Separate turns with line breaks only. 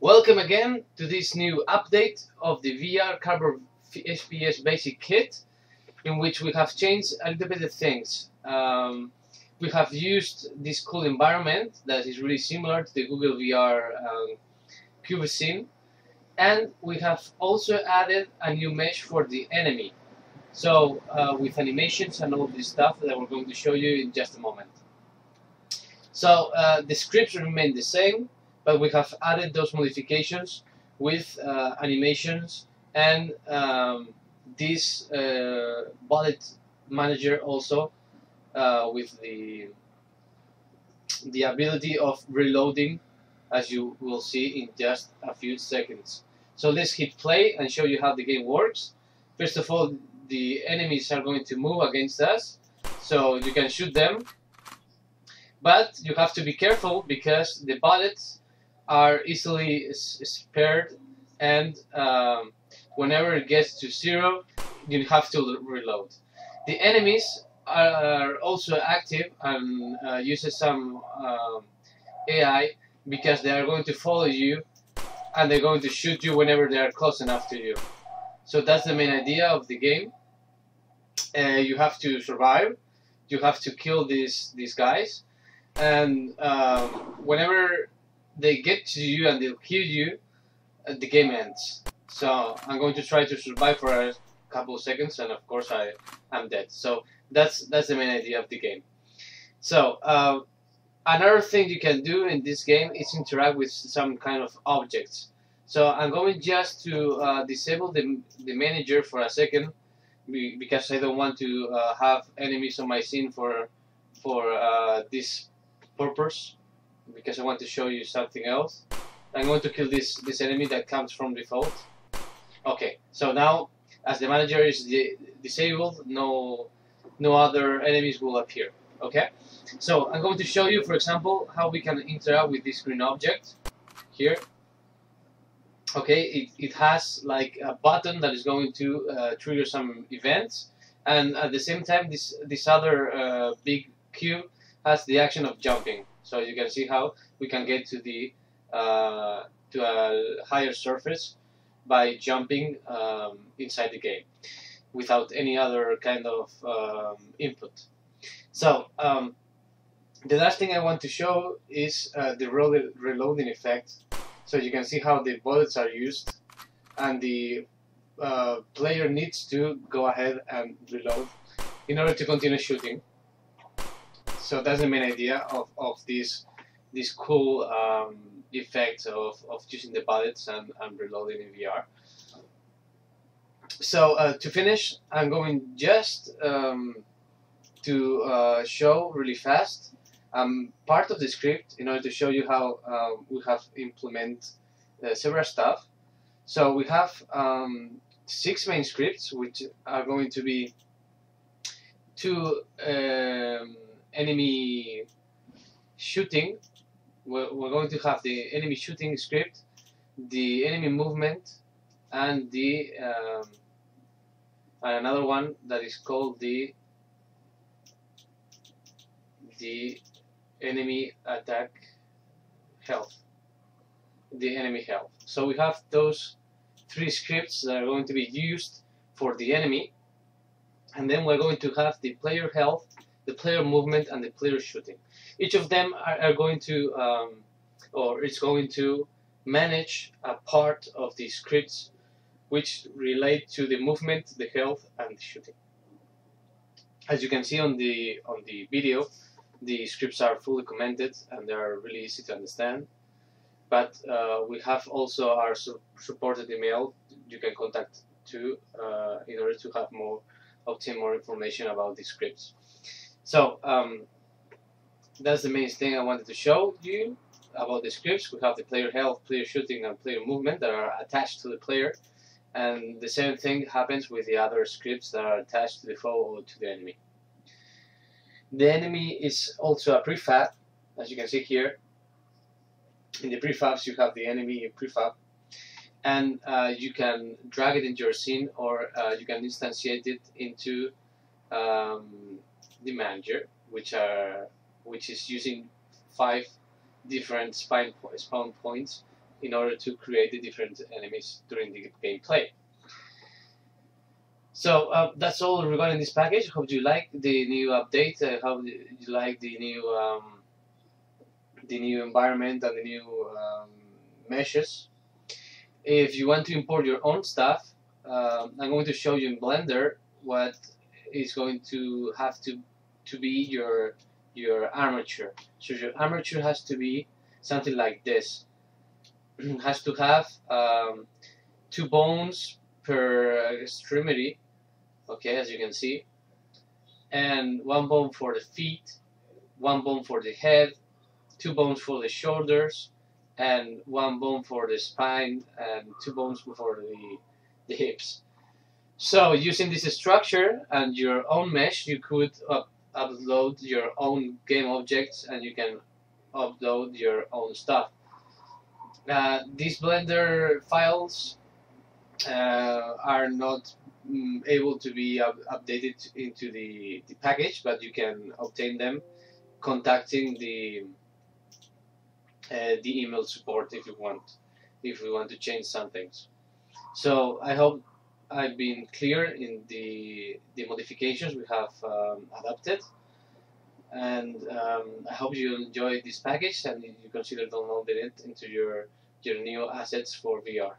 Welcome again to this new update of the VR Carbon FPS Basic Kit, in which we have changed a little bit of things. We have used this cool environment that is really similar to the Google VR Cube scene, and we have also added a new mesh for the enemy. So with animations and all this stuff that we're going to show you in just a moment. So the scripts remain the same, but we have added those modifications with animations and this bullet manager also with the ability of reloading, as you will see in just a few seconds. So let's hit play and show you how the game works. First of all, the enemies are going to move against us, so you can shoot them, but you have to be careful because the bullets are easily spared, and whenever it gets to 0, you have to reload. The enemies are also active and uses some AI, because they are going to follow you and they're going to shoot you whenever they are close enough to you. So that's the main idea of the game. You have to survive, you have to kill these guys, and whenever they get to you and they'll kill you, the game ends. So I'm going to try to survive for a couple of seconds, and of course I'm dead. So that's the main idea of the game. So another thing you can do in this game is interact with some kind of objects. So I'm going just to disable the manager for a second, because I don't want to have enemies on my scene for this purpose, because I want to show you something else. I'm going to kill this enemy that comes from default. Okay, so now as the manager is disabled, no other enemies will appear. Okay, so I'm going to show you, for example, how we can interact with this green object here. Okay, it has like a button that is going to trigger some events, and at the same time this other big cube has the action of jumping. So you can see how we can get to the to a higher surface by jumping inside the game without any other kind of input. So the last thing I want to show is the reloading effect. So you can see how the bullets are used, and the player needs to go ahead and reload in order to continue shooting. So that's the main idea of this cool effect of using the bullets and reloading in VR. So to finish, I'm going just to show really fast part of the script in order to show you how we have implemented several stuff. So we have 6 main scripts, which are going to be 2 enemy shooting. We're going to have the enemy shooting script, the enemy movement, and the another one that is called the enemy attack health, the enemy health. So we have those 3 scripts that are going to be used for the enemy, and then we're going to have the player health, the player movement, and the player shooting. Each of them are going to or it's going to manage a part of the scripts which relate to the movement, the health, and the shooting. As you can see on the video, the scripts are fully commented and they are really easy to understand. But we have also our supported email you can contact to in order to have obtain more information about the scripts. So that's the main thing I wanted to show you about the scripts. We have the player health, player shooting, and player movement that are attached to the player, and the same thing happens with the other scripts that are attached to the foe or to the enemy. The enemy is also a prefab, as you can see here. In the prefabs you have the enemy prefab, and you can drag it into your scene, or you can instantiate it into the manager, which is using 5 different spawn points in order to create the different enemies during the gameplay. So that's all regarding this package. Hope you like the new update. Hope you like the new environment and the new meshes. If you want to import your own stuff, I'm going to show you in Blender what is going to have to be your armature. So your armature has to be something like this. It has to have 2 bones per extremity, okay, as you can see, and 1 bone for the feet, 1 bone for the head, 2 bones for the shoulders, and 1 bone for the spine, and 2 bones for the hips. So using this structure and your own mesh, you could upload your own game objects, and you can upload your own stuff. These Blender files are not able to be updated into the package, but you can obtain them contacting the email support if you want to change some things. So I hope I've been clear in the modifications we have adapted, and I hope you enjoy this package and you consider downloading it into your new assets for VR.